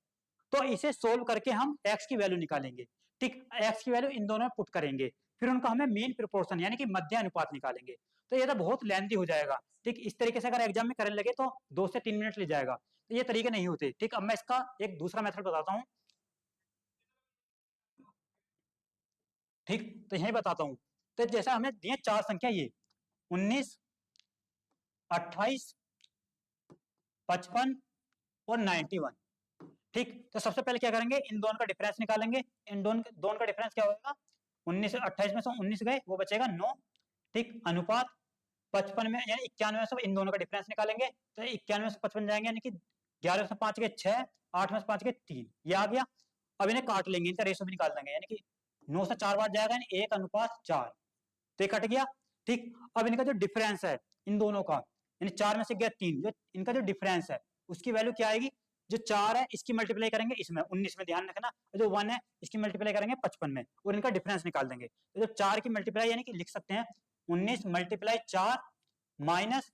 तो इसे सोल्व करके हम एक्स की वैल्यू निकालेंगे। ठीक, एक्स की वैल्यू इन दोनों में पुट करेंगे, फिर उनका हमें मीन प्रोपोर्शन यानी कि मध्य अनुपात निकालेंगे। तो ये तो बहुत लेंथी हो जाएगा। ठीक, इस तरीके से अगर एग्जाम में करने लगे तो 2 से 3 मिनट ले जाएगा। तो ये तरीके नहीं होते। ठीक, अब मैं इसका एक दूसरा मेथड बताता हूँ। ठीक, तो यही बताता हूँ। तो जैसा हमें दिए चार संख्या, ये 19 28 55 और 91। ठीक, तो सबसे पहले क्या करेंगे? इन दोनों का डिफरेंस निकालेंगे। इन दोनों का डिफरेंस क्या होगा? 19 28 में से 19 गए, वो बचेगा 9। ठीक, अनुपात 55 में, यानी 91 में से इन दोनों का डिफरेंस निकालेंगे। तो 91 में से 55 जाएंगे, यानी कि 11 में से 5 गए 6, 8 में से 5 गए 3, ये आ गया। अब इन्हें काट लेंगे, इनका रेशो भी निकाल देंगे, यानी कि 9 से 4 बार जाएगा, यानी 1:4। तो ये कट गया। ठीक, अब इनका जो डिफरेंस है इन दोनों का, यानी 4 में से गया 3, जो इनका जो डिफरेंस है उसकी वैल्यू क्या आएगी, जो 4 है इसकी मल्टीप्लाई करेंगे इसमें 19 में, ध्यान रखना, जो 1 है इसकी मल्टीप्लाई करेंगे 55 में और इनका डिफरेंस निकाल देंगे। तो जब 4 की मल्टीप्लाई यानी कि लिख सकते हैं 19 मल्टीप्लाई 4 माइनस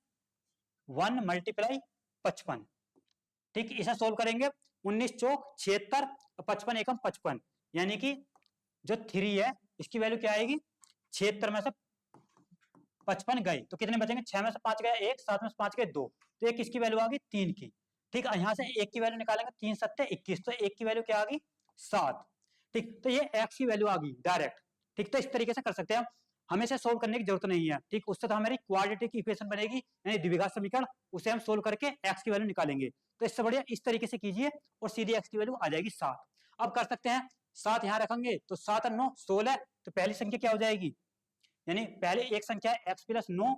1 मल्टीप्लाई 55। ठीक, इसे सोल्व करेंगे, 19 चौक 76 और 55 एकम 55, यानी कि जो 3 है इसकी वैल्यू क्या आएगी, 76 में से 55 गए तो कितने बचेंगे, 6 में से 5 गया 1, 7 में से 5 गए 2, तो एक किसकी वैल्यू आ गई 3 की। ठीक, यहाँ से एक की वैल्यू निकालेंगे 3 सत्ते 21, तो एक की वैल्यू क्या आ गई 7। ठीक, तो ये x की वैल्यू आ गई डायरेक्ट। ठीक, तो इस तरीके से कर सकते हैं, हमें इसे सोल्व करने की जरूरत नहीं है। ठीक, उससे तो हमारी क्वाड्रेटिक इक्वेशन बनेगी यानी द्विघात समीकरण, उसे हम सोल्व करके x की वैल्यू निकालेंगे। तो इससे बढ़िया इस तरीके से कीजिए और सीधी x की वैल्यू आ जाएगी 7। अब कर सकते हैं 7 यहाँ रखेंगे तो 7 और 9 16, तो पहली संख्या क्या हो जाएगी, यानी पहले एक संख्या है x प्लस 9,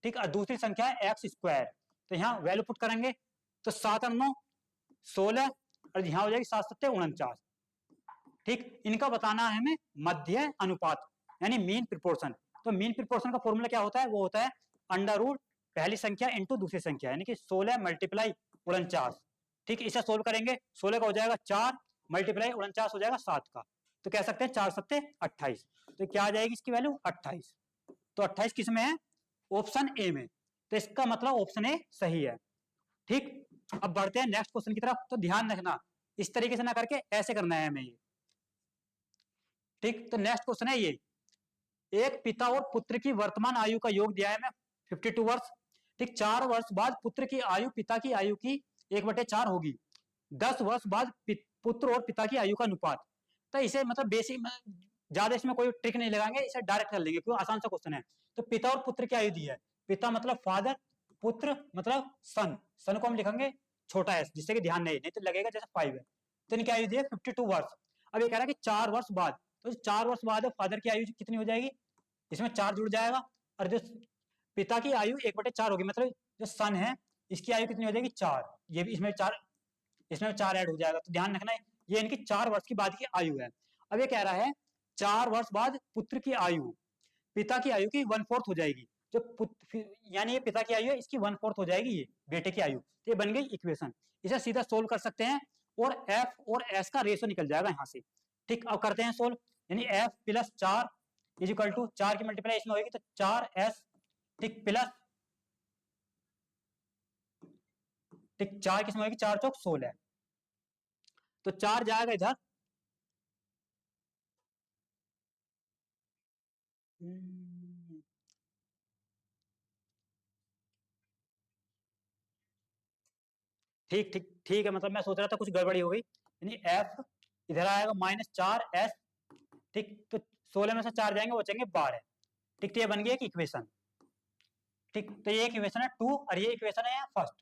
ठीक, और दूसरी संख्या है एक्स स्क्वायर, तो यहाँ वैल्यू पुट करेंगे तो 7 और 9 16 और यहाँ हो जाएगी 7 सत्ते 49। ठीक, इनका बताना है हमें मध्य अनुपात यानी मीन प्रोपोर्शन। तो मीन प्रोपोर्शन का फॉर्मूला क्या होता है, वो होता है अंडर रूट पहली संख्या इंटू दूसरी संख्या, यानी कि 16 मल्टीप्लाई 49। ठीक, इसे सोल्व करेंगे 16 का हो जाएगा 4 मल्टीप्लाई 49 हो जाएगा 7 का, तो कह सकते हैं 4 सत्ते 28, तो क्या आ जाएगी इसकी वैल्यू 28। तो 28 किस में है, ऑप्शन ए में, तो इसका मतलब ऑप्शन ए सही है। ठीक, अब बढ़ते हैं नेक्स्ट क्वेश्चन की तरफ, तो ध्यान रखना इस तरीके से ना करके ऐसे करना है हमें ये। ठीक, तो नेक्स्ट क्वेश्चन है ये, एक पिता और पुत्र की वर्तमान आयु का योग दिया है हमें 52 वर्ष। ठीक, 4 वर्ष बाद पुत्र की आयु पिता की आयु की 1/4 होगी, 10 वर्ष बाद पुत्र और पिता की आयु का अनुपात। तो इसे मतलब बेसिक, ज्यादा इसमें कोई ट्रिक नहीं लगाएंगे, इसे डायरेक्ट कर लेंगे क्योंकि आसान सा क्वेश्चन है। तो पिता और पुत्र की आयु दी है, पिता मतलब फादर, पुत्र मतलब सन, सन को हम लिखेंगे छोटा एस जिससे कि ध्यान नहीं तो लगेगा जैसे 5 है, तो इनकी आयु दी है 52 वर्ष। अब ये कह रहा है कि 4 वर्ष बाद, तो 4 वर्ष बाद फादर की आयु कितनी हो जाएगी, इसमें 4 जुड़ जाएगा, और जो पिता की आयु 1/4 होगी, मतलब जो सन है इसकी आयु कितनी हो जाएगी 4, ये भी इसमें 4 ऐड हो जाएगा। तो ध्यान रखना ये इनकी 4 वर्ष की बाद की आयु है। अब ये कह रहा है 4 वर्ष बाद पुत्र की आयु पिता की आयु की 1/4 हो जाएगी, जो पुत्र यानी ये पिता की आयु है इसकी 1/4 हो जाएगी ये बेटे की आयु, तो ये बन गई इक्वेशन। इसे सीधा सोल्व कर सकते हैं और एफ और एस का रेशो निकल जाएगा यहाँ से। ठीक, अब करते हैं सोल्व, यानी F plus 4 is equal to 4 की मल्टीप्लाई इसमें होगी तो 4s, ठीक, प्लस, ठीक, 4 किसमें होगी 4 चौक 16, तो 4 जाएगा इधर, ठीक ठीक ठीक है, मतलब मैं सोच रहा था कुछ गड़बड़ी हो गई, यानी एफ इधर आएगा -4s, ठीक, तो 16 में से 4 जाएंगे बचेंगे 12। ठीक, तो ये बन गई एक इक्वेशन। ठीक, तो ये इक्वेशन है 2 और ये इक्वेशन है फर्स्ट,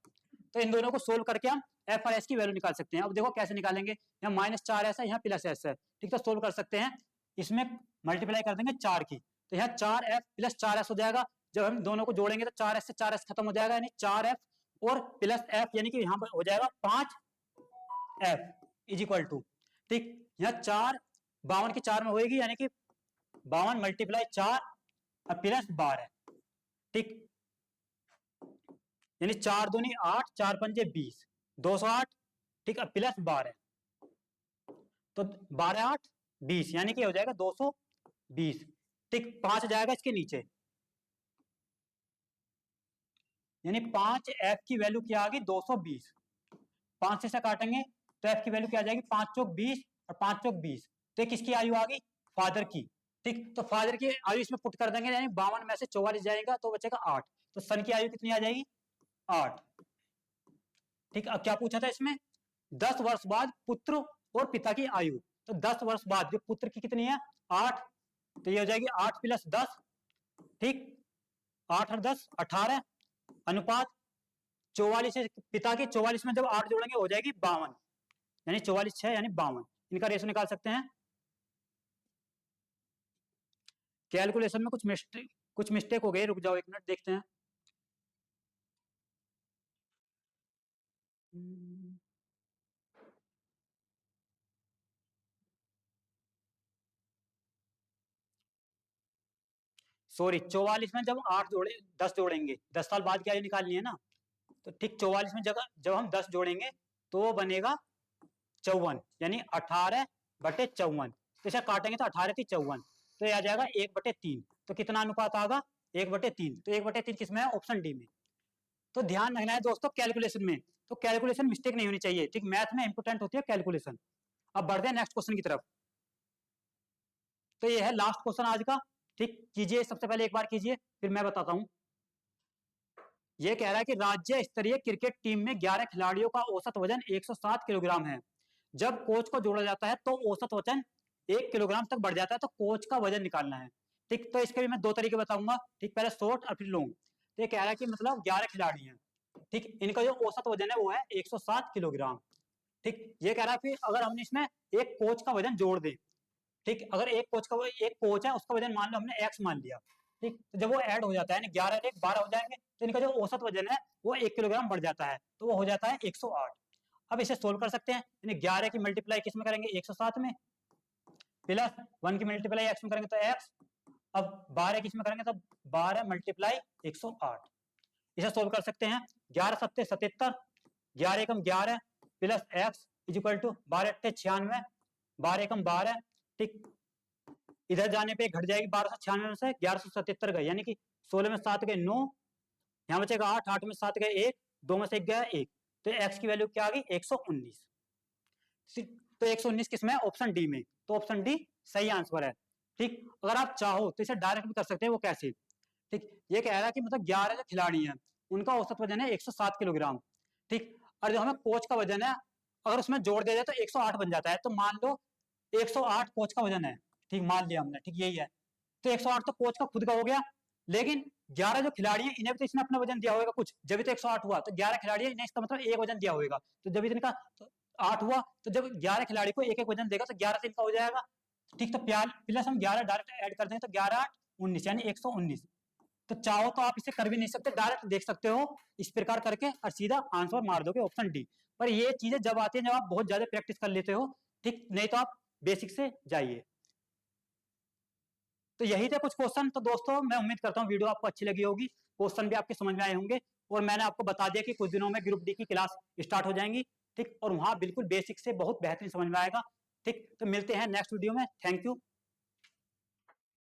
तो इन दोनों को सोल्व करके हम एफ और एस की वैल्यू निकाल सकते हैं। अब देखो कैसे निकालेंगे, यहाँ -4s है यहाँ +s है, ठीक, तो सोल्व कर सकते हैं, इसमें मल्टीप्लाई कर देंगे 4 की, तो यहाँ 4f + 4s हो जाएगा। जब हम दोनों को जोड़ेंगे तो 4s से 4s खत्म हो जाएगा, यानी 4f और प्लस f, यानी कि यहाँ पर हो जाएगा 5f इज इक्वल टू, ठीक, यहाँ 4 52 की 4 में होगी, यानी कि 52 मल्टीप्लाई 4 और प्लस 12, ठीक, यानी 4 दूनी 8, 4 पंजे 20, 208, ठीक है, प्लस 12, तो 12 8 20, यानी कि हो जाएगा 220। ठीक, 5 जाएगा इसके नीचे, यानी 5f की वैल्यू क्या आ गई 220, 5 से काटेंगे तो f की वैल्यू क्या आ जाएगी 5 चौक 20 और 5 चौक 20, तो किसकी आयु आ गई फादर की। ठीक, तो फादर की आयु इसमें पुट कर देंगे, यानी 52 में से 44 जाएगा तो बचेगा 8, तो सन की आयु कितनी आ जाएगी 8। ठीक, अब क्या पूछा था इसमें, 10 वर्ष बाद पुत्र और पिता की आयु, तो 10 वर्ष बाद जो पुत्र की कितनी है 8, तो ये हो जाएगी 8 + 10, ठीक, 8 और 10 18, अनुपात 44 से पिता के 44 में जब 8 जोड़ेंगे हो जाएगी 52, यानी 44 6 यानी 52, इनका रेशो निकाल सकते हैं। कैलकुलेशन में कुछ मिस्टेक हो गई, रुक जाओ 1 मिनट देखते हैं। सॉरी 44 में जब 10 जोड़ेंगे, 10 साल बाद की आयु निकालनी है ना, तो ठीक 44 में जब हम 10 जोड़ेंगे तो वो बनेगा 54, यानी 18/54। तो इसे काटेंगे तो 18×3 = 54, तो ये आ जाएगा 1/3। तो कितना अनुपात आएगा? 1/3। तो 1/3 किसमें है? ऑप्शन डी में। तो ध्यान रखना है दोस्तों कैलकुलेशन में, तो कैलकुलेशन मिस्टेक नहीं होनी चाहिए, ठीक। मैथ में इंपोर्टेंट होती है कैलकुलेशन। अब बढ़ते हैं नेक्स्ट क्वेश्चन की तरफ। तो ये है लास्ट क्वेश्चन आज का, ठीक। कीजिए, सबसे पहले एक बार कीजिए, फिर मैं बताता हूं। ये कह रहा है कि राज्य स्तरीय क्रिकेट टीम में 11 खिलाड़ियों का औसत वजन 107 किलोग्राम है। जब कोच को जोड़ा जाता है तो औसत वजन 1 किलोग्राम तक बढ़ जाता है, तो कोच का वजन निकालना है, ठीक। तो इसके भी मैं 2 तरीके बताऊंगा, ठीक। पहले शॉर्ट और फिर लॉन्ग। तो ये कह रहा है कि मतलब 11 खिलाड़ी हैं, ठीक। इनका जो औसत वजन है वो है 107 किलोग्राम, ठीक। ये कह रहा है फिर अगर हमने इसमें एक कोच का वजन जोड़ दे, ठीक। अगर एक कोच है, उसका वजन मान लो हमने एक्स मान लिया, ठीक। तो जब वो ऐड हो जाता है, 11 एक 12 हो जाएंगे, तो इनका जो औसत वजन है वो 1 किलोग्राम बढ़ जाता है, तो वो हो जाता है 108। अब इसे सोल्व कर सकते हैं, यानी 11 की मल्टीप्लाई किस में करेंगे? 107 में, प्लस 1 की मल्टीप्लाई एक्स में करेंगे तो एक्स। अब 12 किस में करेंगे तो 12 मल्टीप्लाई 108। इसे सोल्व कर सकते हैं। 11 सत्ते 77, 11 एकम 11 plus X is equal to 12 अट्ठे 96, 12 एकम 12, ठीक। इधर जाने पे घट जाएगी, 1296 में से 1177 गए, यानी कि 16 में 7 गए 9, यहाँ बचेगा 8, 8 में 7 गए 1, 2 में से 1 गया 1, तो एक्स की वैल्यू क्या आ गई? 119। तो 119 किसमें है? ऑप्शन डी में। तो ऑप्शन डी सही आंसर है, ठीक। अगर आप चाहो तो इसे डायरेक्ट भी कर सकते हैं, वो कैसे, ठीक। ये कह रहा है कि मतलब 11 जो खिलाड़ी हैं उनका औसत वजन है 107 किलोग्राम, ठीक। और जो हमें कोच का वजन है अगर उसमें जोड़ दिया जाए तो 108 बन जाता है। तो मान लो 108 कोच का वजन है, ठीक, मान लिया हमने, ठीक, यही है। तो 108 तो कोच का खुद का हो गया, लेकिन 11 जो खिलाड़ी हैं इन्हें भी तो इसने अपना वजन दिया होगा कुछ, जब भी तो 108 हुआ। तो 11 खिलाड़ी है, इन्हें इसका मतलब एक वजन दिया होगा, तो जब इनका 8 हुआ, तो जब 11 खिलाड़ी को एक एक वजन देगा तो 11 से इनका हो जाएगा, ठीक। तो प्लस हम 11 डायरेक्ट ऐड कर देंगे तो 11 8 19, यानी 119। तो चाहो तो आप इसे कर भी नहीं सकते, डायरेक्ट देख सकते हो इस प्रकार करके और सीधा आंसर मार दोगे ऑप्शन डी। पर ये चीजें जब आती है जब आप बहुत ज्यादा प्रैक्टिस कर लेते हो, ठीक। नहीं तो आप बेसिक से जाइए। तो यही थे कुछ क्वेश्चन। तो दोस्तों मैं उम्मीद करता हूँ वीडियो आपको अच्छी लगी होगी, क्वेश्चन भी आपके समझ में आए होंगे, और मैंने आपको बता दिया कि कुछ दिनों में ग्रुप डी की क्लास स्टार्ट हो जाएंगी, ठीक। और वहां बिल्कुल बेसिक से बहुत बेहतरीन समझ में आएगा, ठीक। तो मिलते हैं नेक्स्ट वीडियो में। Thank you.